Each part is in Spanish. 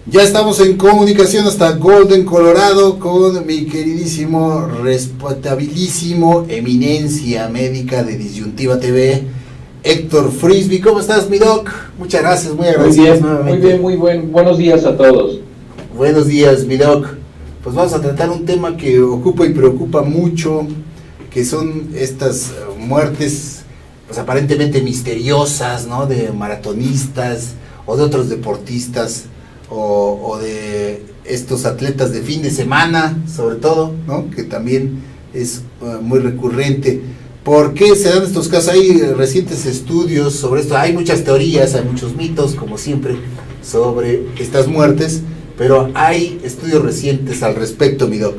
Ya estamos en comunicación hasta Golden, Colorado, con mi queridísimo, respetabilísimo, eminencia médica de Disyuntiva TV, Héctor Frisby. ¿Cómo estás, mi doc? Muchas gracias, muy agradecido. Buenos días a todos. Buenos días, mi doc. Pues vamos a tratar un tema que ocupa y preocupa mucho, que son estas muertes, pues aparentemente misteriosas, ¿no? De maratonistas o de otros deportistas. O de estos atletas de fin de semana, sobre todo, ¿no? Que también es muy recurrente. ¿Por qué se dan estos casos? Hay recientes estudios sobre esto, hay muchas teorías, hay muchos mitos, como siempre, sobre estas muertes, pero hay estudios recientes al respecto, mi doc.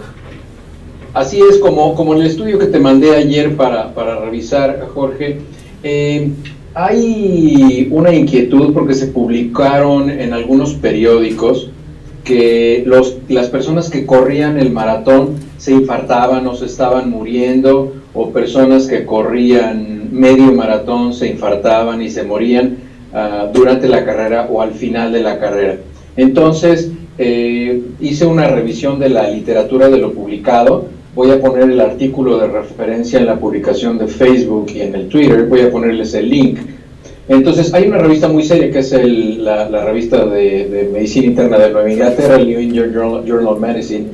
Así es, como en el estudio que te mandé ayer para revisar, Jorge. Hay una inquietud porque se publicaron en algunos periódicos que las personas que corrían el maratón se infartaban o se estaban muriendo, o personas que corrían medio maratón se infartaban y se morían durante la carrera o al final de la carrera. Entonces hice una revisión de la literatura de lo publicado. Voy a poner el artículo de referencia en la publicación de Facebook y en el Twitter, voy a ponerles el link. Entonces, hay una revista muy seria que es la revista de Medicina Interna de Nueva Inglaterra, el New England Journal of Medicine,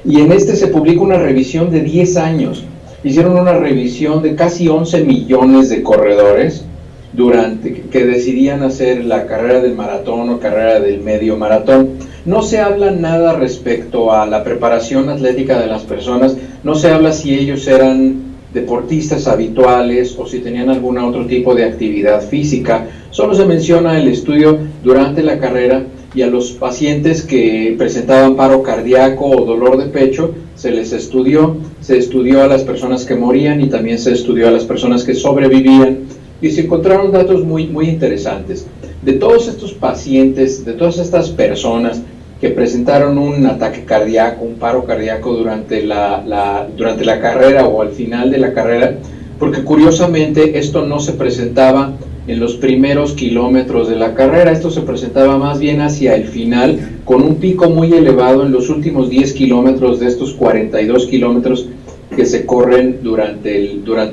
y en este se publica una revisión de 10 años. Hicieron una revisión de casi 11 millones de corredores que decidían hacer la carrera del maratón o carrera del medio maratón. No se habla nada respecto a la preparación atlética de las personas, no se habla si ellos eran deportistas habituales o si tenían algún otro tipo de actividad física. Solo se menciona el estudio durante la carrera, y a los pacientes que presentaban paro cardíaco o dolor de pecho se estudió a las personas que morían y también se estudió a las personas que sobrevivían, y se encontraron datos muy interesantes. De todos estos pacientes, de todas estas personas que presentaron un ataque cardíaco, un paro cardíaco durante la carrera o al final de la carrera, porque curiosamente esto no se presentaba en los primeros kilómetros de la carrera, esto se presentaba más bien hacia el final, con un pico muy elevado en los últimos 10 kilómetros de estos 42 kilómetros que se corren durante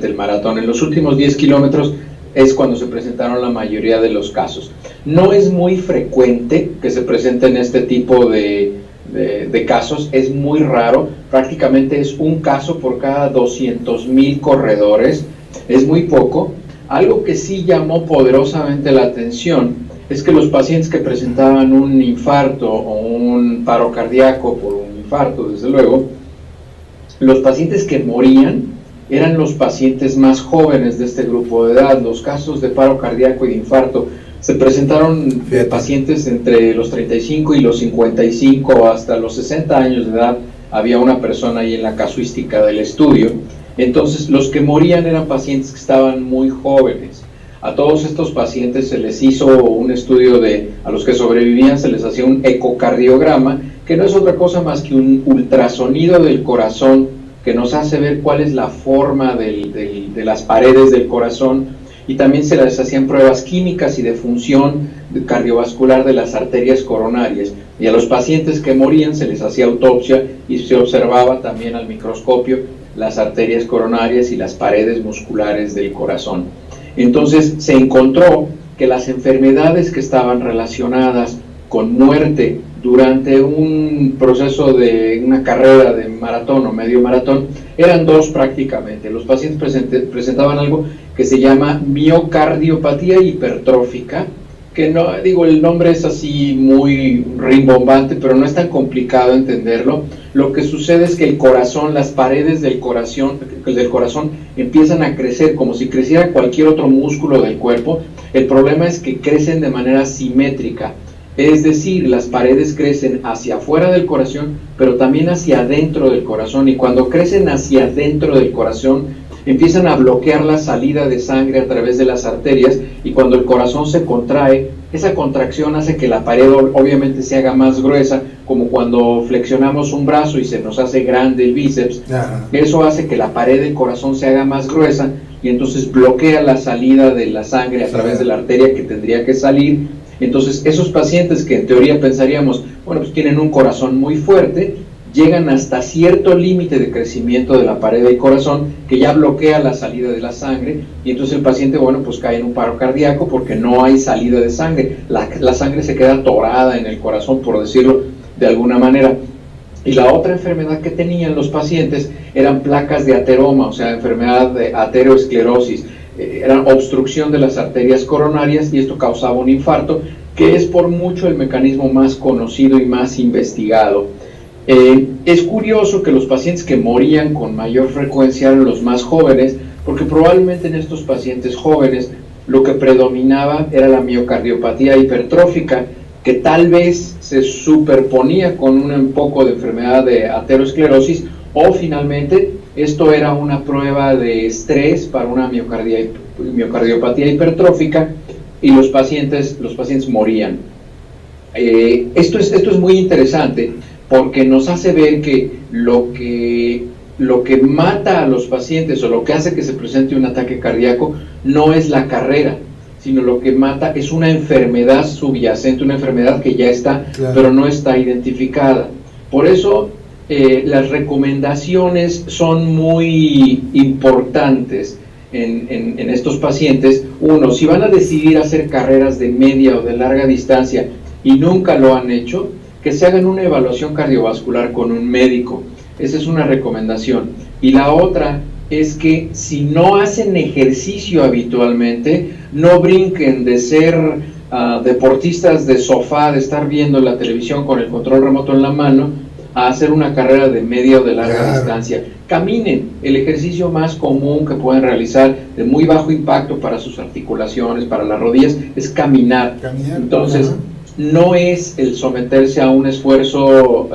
el maratón. En los últimos 10 kilómetros es cuando se presentaron la mayoría de los casos. No es muy frecuente que se presenten este tipo de casos, es muy raro, prácticamente es un caso por cada 200,000 corredores, es muy poco. Algo que sí llamó poderosamente la atención es que los pacientes que presentaban un infarto o un paro cardíaco por un infarto, desde luego, los pacientes que morían eran los pacientes más jóvenes de este grupo de edad. Los casos de paro cardíaco y de infarto se presentaron pacientes entre los 35 y los 55 hasta los 60 años de edad. Había una persona ahí en la casuística del estudio. Entonces, los que morían eran pacientes que estaban muy jóvenes. A todos estos pacientes se les hizo un estudio a los que sobrevivían se les hacía un ecocardiograma, que no es otra cosa más que un ultrasonido del corazón que nos hace ver cuál es la forma de las paredes del corazón, y también se les hacían pruebas químicas y de función cardiovascular de las arterias coronarias, y a los pacientes que morían se les hacía autopsia y se observaba también al microscopio las arterias coronarias y las paredes musculares del corazón. Entonces se encontró que las enfermedades que estaban relacionadas con muerte durante un proceso de una carrera de maratón o medio maratón eran dos prácticamente. Los pacientes presentaban algo que se llama miocardiopatía hipertrófica, que no, digo, el nombre es así muy rimbombante, pero no es tan complicado entenderlo. Lo que sucede es que el corazón, las paredes del corazón empiezan a crecer como si creciera cualquier otro músculo del cuerpo. El problema es que crecen de manera simétrica, es decir, las paredes crecen hacia afuera del corazón, pero también hacia adentro del corazón, y cuando crecen hacia adentro del corazón empiezan a bloquear la salida de sangre a través de las arterias, y cuando el corazón se contrae, esa contracción hace que la pared obviamente se haga más gruesa, como cuando flexionamos un brazo y se nos hace grande el bíceps. Eso hace que la pared del corazón se haga más gruesa, y entonces bloquea la salida de la sangre a través de la arteria que tendría que salir, Entonces, esos pacientes que en teoría pensaríamos, bueno, pues tienen un corazón muy fuerte, llegan hasta cierto límite de crecimiento de la pared del corazón que ya bloquea la salida de la sangre, y entonces el paciente, bueno, pues cae en un paro cardíaco porque no hay salida de sangre, la sangre se queda atorada en el corazón, por decirlo de alguna manera. Y la otra enfermedad que tenían los pacientes eran placas de ateroma, o sea, enfermedad de ateroesclerosis, era obstrucción de las arterias coronarias, y esto causaba un infarto, que es por mucho el mecanismo más conocido y más investigado. Es curioso que los pacientes que morían con mayor frecuencia eran los más jóvenes, porque probablemente en estos pacientes jóvenes lo que predominaba era la miocardiopatía hipertrófica, que tal vez se superponía con un poco de enfermedad de ateroesclerosis, o finalmente esto era una prueba de estrés para una miocardiopatía hipertrófica, y los pacientes morían. Esto es muy interesante, porque nos hace ver que lo que mata a los pacientes, o lo que hace que se presente un ataque cardíaco, no es la carrera, sino lo que mata es una enfermedad subyacente, una enfermedad que ya está, claro, pero no está identificada. Por eso las recomendaciones son muy importantes en estos pacientes. Uno, si van a decidir hacer carreras de media o de larga distancia y nunca lo han hecho, que se hagan una evaluación cardiovascular con un médico. Esa es una recomendación. Y la otra es que si no hacen ejercicio habitualmente, no brinquen de ser deportistas de sofá, de estar viendo la televisión con el control remoto en la mano, a hacer una carrera de media o de larga distancia. Caminen. El ejercicio más común que pueden realizar, de muy bajo impacto para sus articulaciones, para las rodillas, es caminar. Entonces, no es el someterse a un esfuerzo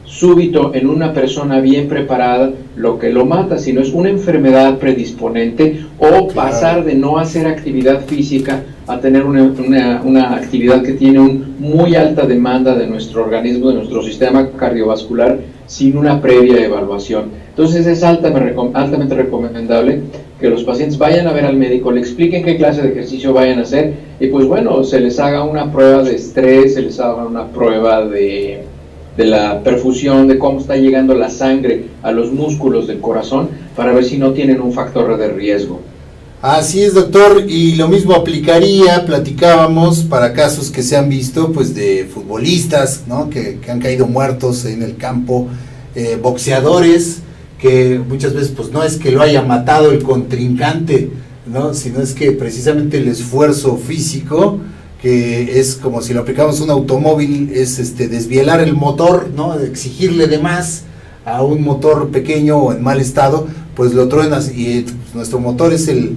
súbito en una persona bien preparada lo que lo mata, sino es una enfermedad predisponente, o pasar de no hacer actividad física a tener una actividad que tiene una muy alta demanda de nuestro organismo, de nuestro sistema cardiovascular, sin una previa evaluación. Entonces es altamente recomendable que los pacientes vayan a ver al médico, le expliquen qué clase de ejercicio vayan a hacer, y pues bueno, se les haga una prueba de estrés, se les haga una prueba de la perfusión, de cómo está llegando la sangre a los músculos del corazón, para ver si no tienen un factor de riesgo. Así es, doctor, y lo mismo aplicaría, platicábamos, para casos que se han visto, pues de futbolistas, ¿no?, que han caído muertos en el campo, boxeadores, que muchas veces pues no es que lo haya matado el contrincante, ¿no?, sino es que precisamente el esfuerzo físico, que es como si lo aplicamos a un automóvil, es desvielar el motor, ¿no?, exigirle de más a un motor pequeño o en mal estado, pues lo truenas, y pues, nuestro motor es el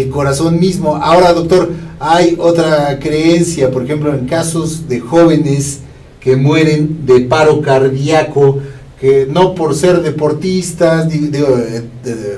corazón mismo. Ahora, doctor, hay otra creencia, por ejemplo, en casos de jóvenes que mueren de paro cardíaco, que no por ser deportistas,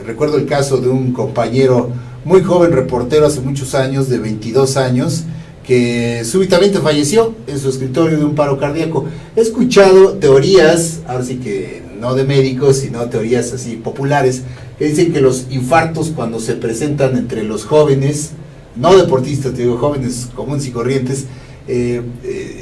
recuerdo el caso de un compañero muy joven, reportero hace muchos años, de 22 años, que súbitamente falleció en su escritorio de un paro cardíaco. He escuchado teorías, ahora sí que no de médicos, sino teorías así populares, que dicen que los infartos, cuando se presentan entre los jóvenes, no deportistas, te digo, jóvenes comunes y corrientes,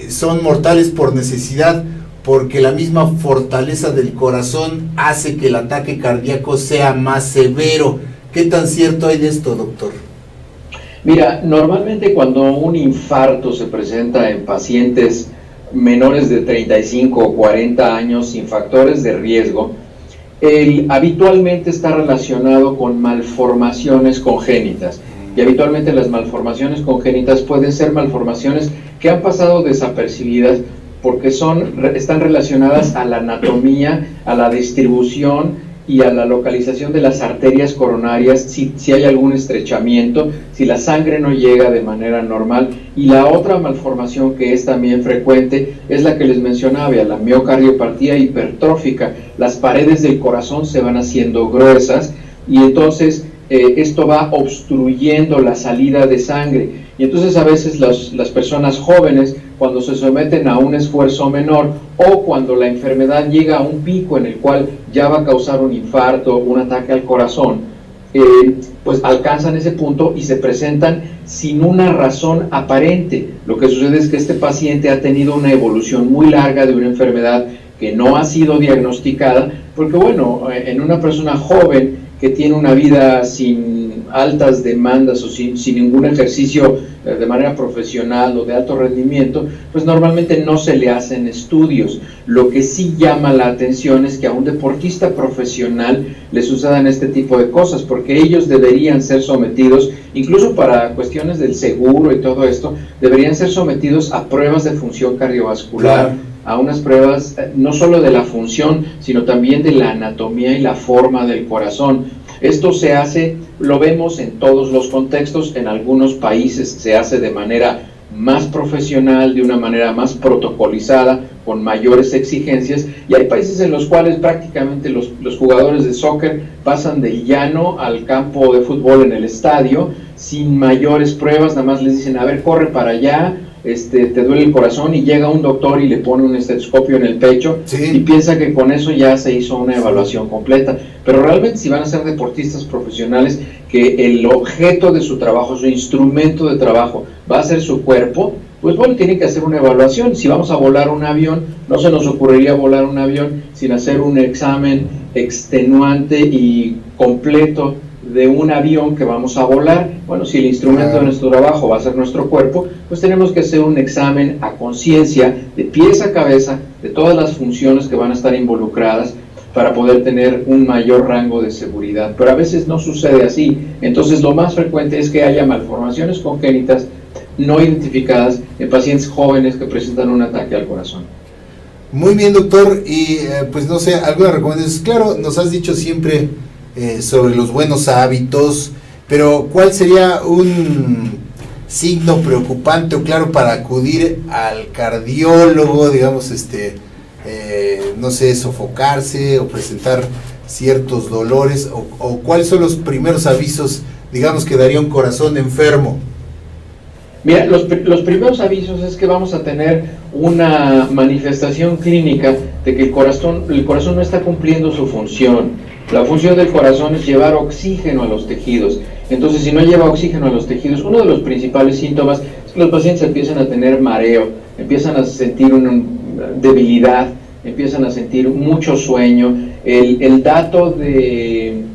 son mortales por necesidad, porque la misma fortaleza del corazón hace que el ataque cardíaco sea más severo. ¿Qué tan cierto hay de esto, doctor? Mira, normalmente cuando un infarto se presenta en pacientes menores de 35 o 40 años sin factores de riesgo, habitualmente está relacionado con malformaciones congénitas. Y habitualmente las malformaciones congénitas pueden ser malformaciones que han pasado desapercibidas, porque están relacionadas a la anatomía, a la distribución y a la localización de las arterias coronarias, si hay algún estrechamiento, si la sangre no llega de manera normal. Y la otra malformación que es también frecuente es la que les mencionaba, la miocardiopatía hipertrófica. Las paredes del corazón se van haciendo gruesas, y entonces esto va obstruyendo la salida de sangre. Y entonces a veces las personas jóvenes, cuando se someten a un esfuerzo menor, o cuando la enfermedad llega a un pico en el cual ya va a causar un infarto, un ataque al corazón, pues alcanzan ese punto y se presentan sin una razón aparente. Lo que sucede es que este paciente ha tenido una evolución muy larga de una enfermedad que no ha sido diagnosticada, porque bueno, en una persona joven que tiene una vida sin altas demandas o sin ningún ejercicio de manera profesional o de alto rendimiento, pues normalmente no se le hacen estudios. Lo que sí llama la atención es que a un deportista profesional le sucedan este tipo de cosas, porque ellos deberían ser sometidos, incluso para cuestiones del seguro y todo esto, deberían ser sometidos a pruebas de función cardiovascular. Claro. A unas pruebas no solo de la función, sino también de la anatomía y la forma del corazón. Esto se hace, lo vemos en todos los contextos, en algunos países se hace de manera más profesional, de una manera más protocolizada, con mayores exigencias, y hay países en los cuales prácticamente los jugadores de soccer pasan del llano al campo de fútbol en el estadio, sin mayores pruebas, nada más les dicen, a ver, corre para allá, te duele el corazón, y llega un doctor y le pone un estetoscopio en el pecho, sí, y piensa que con eso ya se hizo una evaluación completa. Pero realmente, si van a ser deportistas profesionales, que el objeto de su trabajo, su instrumento de trabajo va a ser su cuerpo, pues bueno, tienen que hacer una evaluación. Si vamos a volar un avión, no se nos ocurriría volar un avión sin hacer un examen extenuante y completo de un avión que vamos a volar. Bueno, si el instrumento de nuestro trabajo va a ser nuestro cuerpo, pues tenemos que hacer un examen a conciencia, de pies a cabeza, de todas las funciones que van a estar involucradas, para poder tener un mayor rango de seguridad. Pero a veces no sucede así. Entonces lo más frecuente es que haya malformaciones congénitas no identificadas en pacientes jóvenes que presentan un ataque al corazón. Muy bien, doctor, y pues no sé, alguna recomendación. Claro, nos has dicho siempre sobre los buenos hábitos, pero ¿cuál sería un signo preocupante o claro para acudir al cardiólogo, digamos, no sé, sofocarse o presentar ciertos dolores, o cuáles son los primeros avisos, digamos, que daría un corazón enfermo? Mira, los primeros avisos es que vamos a tener una manifestación clínica de que el corazón no está cumpliendo su función. La función del corazón es llevar oxígeno a los tejidos. Entonces, si no lleva oxígeno a los tejidos, uno de los principales síntomas es que los pacientes empiezan a tener mareo, empiezan a sentir una debilidad, empiezan a sentir mucho sueño. El dato de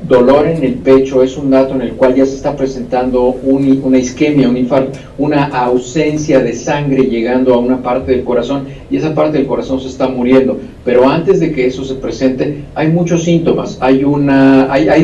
dolor en el pecho es un dato en el cual ya se está presentando una isquemia, un infarto, una ausencia de sangre llegando a una parte del corazón, y esa parte del corazón se está muriendo. Pero antes de que eso se presente, hay muchos síntomas. Hay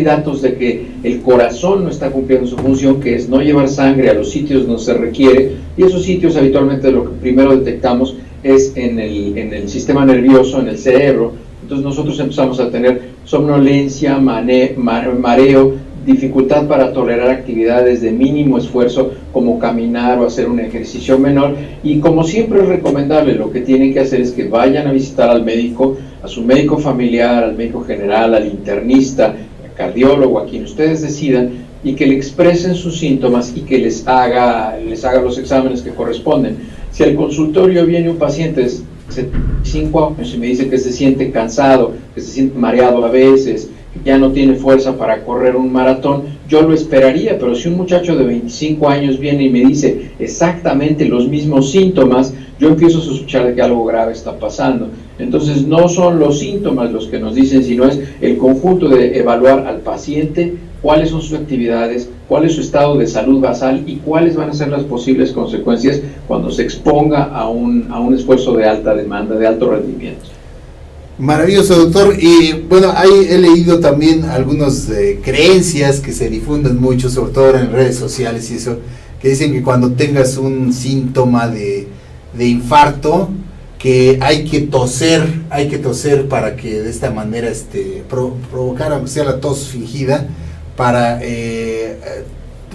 datos de que el corazón no está cumpliendo su función, que es no llevar sangre a los sitios donde se requiere, y esos sitios habitualmente lo que primero detectamos es en el sistema nervioso, en el cerebro. Entonces nosotros empezamos a tener somnolencia, mareo, dificultad para tolerar actividades de mínimo esfuerzo como caminar o hacer un ejercicio menor, y como siempre es recomendable, lo que tienen que hacer es que vayan a visitar al médico, a su médico familiar, al médico general, al internista, al cardiólogo, a quien ustedes decidan, y que le expresen sus síntomas y que les haga los exámenes que corresponden. Si al consultorio viene un paciente de 5 años y me dice que se siente cansado, que se siente mareado a veces, que ya no tiene fuerza para correr un maratón, yo lo esperaría. Pero si un muchacho de 25 años viene y me dice exactamente los mismos síntomas, yo empiezo a sospechar de que algo grave está pasando. Entonces no son los síntomas los que nos dicen, sino es el conjunto de evaluar al paciente, cuáles son sus actividades, cuál es su estado de salud basal y cuáles van a ser las posibles consecuencias cuando se exponga a un esfuerzo de alta demanda, de alto rendimiento. Maravilloso, doctor. Y bueno, ahí he leído también algunas creencias que se difunden mucho, sobre todo en redes sociales y eso, que dicen que cuando tengas un síntoma de infarto, que hay que toser para que de esta manera provocar, aunque sea la tos fingida, para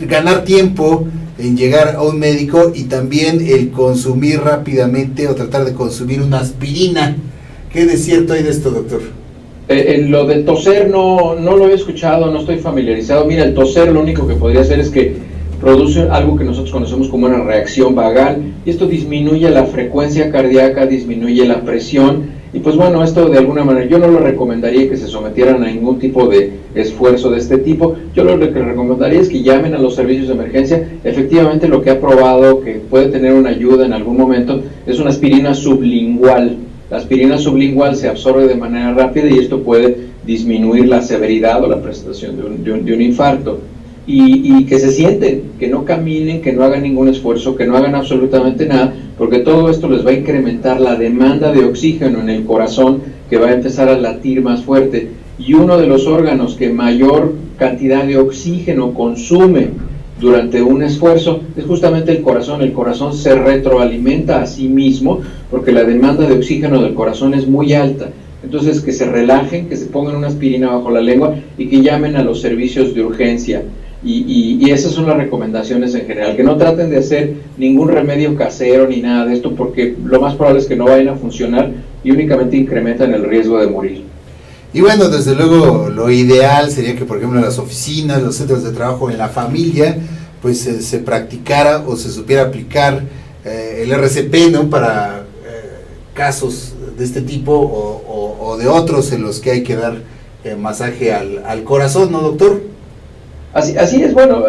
ganar tiempo en llegar a un médico, y también el consumir rápidamente o tratar de consumir una aspirina. ¿Qué de cierto hay de esto, doctor? Lo de toser no lo he escuchado, no estoy familiarizado. Mira, el toser lo único que podría hacer es que produce algo que nosotros conocemos como una reacción vagal, y esto disminuye la frecuencia cardíaca, disminuye la presión, Y pues bueno, esto de alguna manera, yo no lo recomendaría que se sometieran a ningún tipo de esfuerzo de este tipo. Yo lo que recomendaría es que llamen a los servicios de emergencia. Efectivamente, lo que ha probado que puede tener una ayuda en algún momento es una aspirina sublingual. La aspirina sublingual se absorbe de manera rápida y esto puede disminuir la severidad o la presentación de un infarto. Y que se sienten, que no caminen, que no hagan ningún esfuerzo, que no hagan absolutamente nada, porque todo esto les va a incrementar la demanda de oxígeno en el corazón, que va a empezar a latir más fuerte. Y uno de los órganos que mayor cantidad de oxígeno consume durante un esfuerzo es justamente el corazón. El corazón se retroalimenta a sí mismo porque la demanda de oxígeno del corazón es muy alta. Entonces, que se relajen, que se pongan una aspirina bajo la lengua y que llamen a los servicios de urgencia. Y esas son las recomendaciones en general, que no traten de hacer ningún remedio casero ni nada de esto, porque lo más probable es que no vayan a funcionar y únicamente incrementan el riesgo de morir. Y bueno, desde luego lo ideal sería que, por ejemplo, en las oficinas, los centros de trabajo, en la familia, pues se practicara o se supiera aplicar el RCP, ¿no? Para casos de este tipo o de otros en los que hay que dar masaje al corazón, ¿no, doctor? Así es, bueno,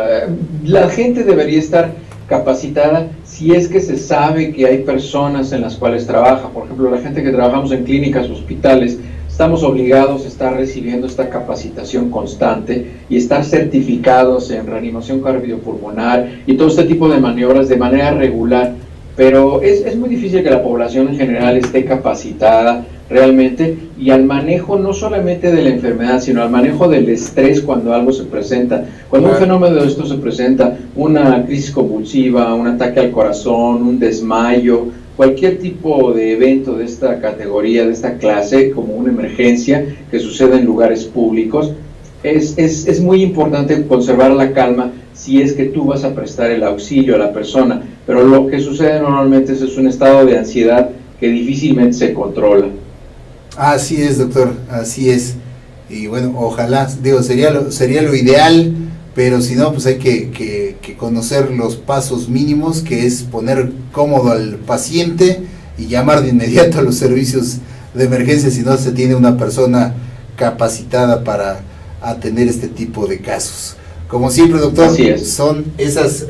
la gente debería estar capacitada si es que se sabe que hay personas en las cuales trabaja. Por ejemplo, la gente que trabajamos en clínicas, hospitales, estamos obligados a estar recibiendo esta capacitación constante y estar certificados en reanimación cardiopulmonar y todo este tipo de maniobras de manera regular. Pero es muy difícil que la población en general esté capacitada realmente, y al manejo no solamente de la enfermedad, sino al manejo del estrés cuando algo se presenta. Cuando un fenómeno de esto se presenta, una crisis convulsiva, un ataque al corazón, un desmayo, cualquier tipo de evento de esta categoría, de esta clase, como una emergencia que sucede en lugares públicos, es muy importante conservar la calma si es que tú vas a prestar el auxilio a la persona, pero lo que sucede normalmente es un estado de ansiedad que difícilmente se controla. Así es, doctor, así es. Y bueno, ojalá, digo, sería lo ideal, pero si no, pues hay que conocer los pasos mínimos, que es poner cómodo al paciente y llamar de inmediato a los servicios de emergencia si no se tiene una persona capacitada para atender este tipo de casos. Como siempre, doctor, son esas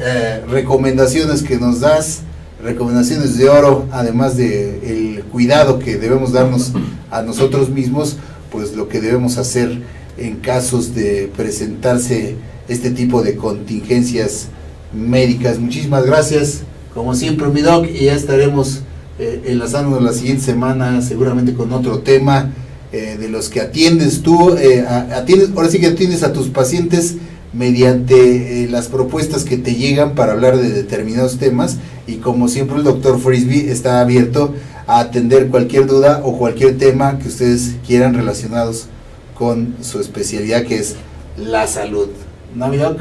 recomendaciones que nos das, recomendaciones de oro, además de el cuidado que debemos darnos a nosotros mismos, pues lo que debemos hacer en casos de presentarse este tipo de contingencias médicas. Muchísimas gracias, como siempre, mi doc, y ya estaremos enlazándonos la siguiente semana, seguramente con otro tema de los que atiendes tú, ahora sí que atiendes a tus pacientes mediante las propuestas que te llegan para hablar de determinados temas, y como siempre el doctor Frisby está abierto a atender cualquier duda o cualquier tema que ustedes quieran relacionados con su especialidad, que es la salud. ¿No, mi doc?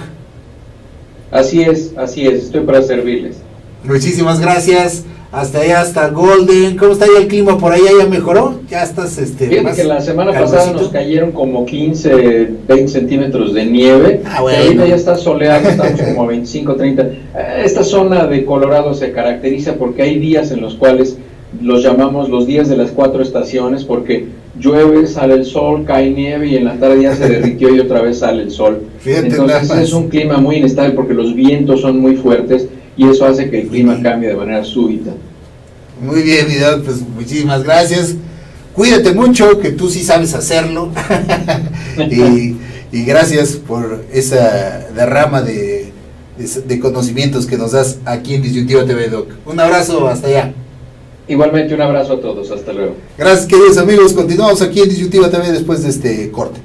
Así es, estoy para servirles. Muchísimas gracias. Hasta allá, hasta Golden. ¿Cómo está ya el clima por allá? ¿Ya mejoró? ¿Ya estás Fíjate más que la semana calmacito? pasada nos cayeron como 15, 20 centímetros de nieve. Bueno. Ahorita ya está soleado, estamos como a 25, 30. Esta zona de Colorado se caracteriza porque hay días en los cuales los llamamos los días de las 4 estaciones, porque llueve, sale el sol, cae nieve y en la tarde ya se derritió y otra vez sale el sol. Fíjate, entonces es un clima muy inestable porque los vientos son muy fuertes y eso hace que el clima cambie de manera súbita. Muy bien, mi doc, pues muchísimas gracias. Cuídate mucho, que tú sí sabes hacerlo. y gracias por esa derrama de conocimientos que nos das aquí en Disyuntiva TV, doc. Un abrazo, hasta allá. Igualmente, un abrazo a todos, hasta luego. Gracias, queridos amigos, continuamos aquí en Disyuntiva TV después de este corte.